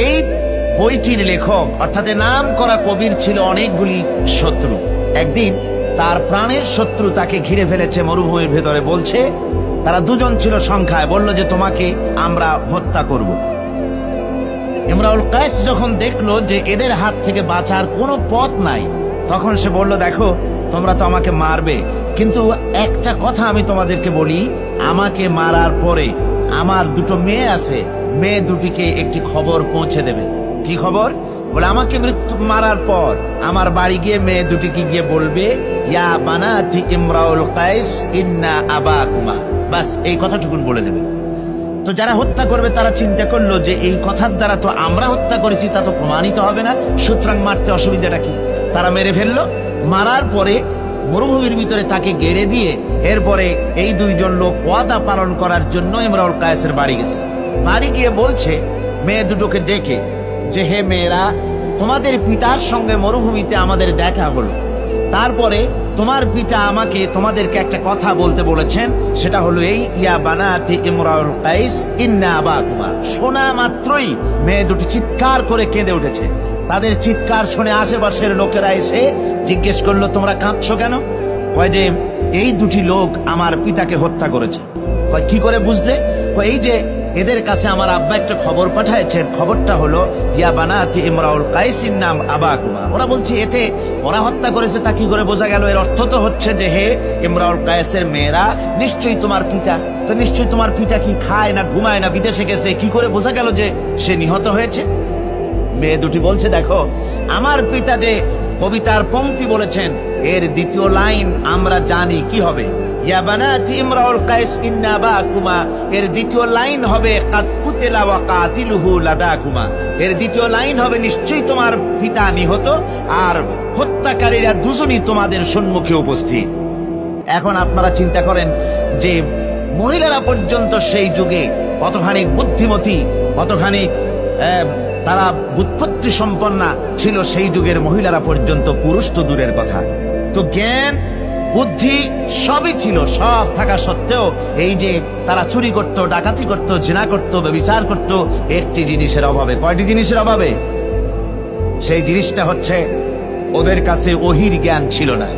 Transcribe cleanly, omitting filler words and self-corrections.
এই বইটির লেখক অর্থাৎ নাম করা কবির ছিল অনেকগুলি শত্রু। একদিন তার প্রাণের শত্রু তাকে ঘিরে ফেলেছে মরুভূমির ভেতরে, বলছে তারা দুজন ছিল সংখ্যায়, বলল যে তোমাকে আমরা হত্যা করব। ইমরাউল কায়েস যখন দেখলো যে এদের হাত থেকে বাঁচার কোনো পথ নাই, তখন সে বলল দেখো তোমরা তো আমাকে মারবে, কিন্তু একটা কথা আমি তোমাদেরকে বলি, আমাকে মারার পরে আমার দুটো মেয়ে আছে, মেয়ে দুটিকে একটি খবর পৌঁছে দেবে। কি খবর? বলে আমাকে মৃত্যু মারার পর আমার বাড়ি গিয়ে মেয়ে দুটিকে গিয়ে বলবে ইয়া বানাতি ইমরাউল কায়েস ইন্না আবাকুমা, বাস এই কথাটুকুন বলে দেবে। তো যারা হত্যা করবে তারা চিন্তা করলো যে এই কথার দ্বারা তো আমরা হত্যা করেছি, তা তো প্রমাণিত হবে না, সুতরাং মারতে অসুবিধাটা কি। তারা মেরে ফেললো। মারার পরে মরুভূমির ভিতরে তাকে গেড়ে দিয়ে এরপরে এই দুইজন লোক ওয়াদা পালন করার জন্য ইমরাউল কায়েসের বাড়ি গেছে। বাড়ি গিয়ে বলছে মেয়ে দুটোকে ডেকে যে হে মেয়েরা, তোমাদের পিতার সঙ্গে মরুভূমিতে আমাদের দেখা হলো, তারপরে তোমার পিতা আমাকে তোমাদেরকে একটা কথা বলতে বলেছেন, সেটা হলো এই ইয়া বানাতি ইমরাউল কায়েস ইন্না আবাকুমা। শোনা মাত্রই মেয়ে দুটি চিৎকার করে কেঁদে উঠেছে। তাদের চিৎকার শুনে আশেপাশের লোকেরা এসে জিজ্ঞেস করলো তোমরা কাঁদছো কেন? কয় যে এই দুটি লোক আমার পিতাকে হত্যা করেছে। কয় কি করে বুঝলে? কয় এই যে এদের কাছে আমার আব্বা একটা খবর পাঠাইছেন, খবরটা হলো ইয়া বানাতি ইমরাউল কায়েস ইন্না আবাকুমা। ওরা বলছে এতে ওরা হত্যা করেছে, তা কি করে বোঝা গেল? এর অর্থ তো হচ্ছে যে হে ইমরাউল কায়েসের মেয়েরা, নিশ্চয়ই তোমার পিতা, তো নিশ্চয়ই তোমার পিতা কি খায় না ঘুমায় না বিদেশে গেছে, কি করে বোঝা গেল যে সে নিহত হয়েছে? মেয়ে দুটি বলছে দেখো আমার পিতা যে কবিতার পংক্তি বলেছেন এর দ্বিতীয় লাইন আমরা জানি কি হবে, ইয়া বানাতি ইমরাউল কায়েস ইন্না আবাকুমা, এর দ্বিতীয় লাইন হবে কাদ কুতিলা ওয়া কাতিলুহু লাদাকুমা, এর দ্বিতীয় লাইন হবে নিশ্চয়ই তোমার পিতা নিহত আর হত্যাকারীরা দুজনই তোমাদের সম্মুখে উপস্থিত। এখন আপনারা চিন্তা করেন যে মহিলারা পর্যন্ত সেই যুগে কতখানি বুদ্ধিমতী, কতখানি তারা বুৎপত্তি সম্পন্না ছিল সেই যুগের মহিলারা পর্যন্ত, পুরুষ তো দূরের কথা। তো জ্ঞান বুদ্ধি সবই ছিল, সব থাকা সত্ত্বেও এই যে তারা চুরি করত, ডাকাতি করত, জিনা করত, ব্যভিচার করত একটি জিনিসের অভাবে। কয়টি জিনিসের অভাবে? সেই জিনিসটা হচ্ছে ওদের কাছে ওহির জ্ঞান ছিল না।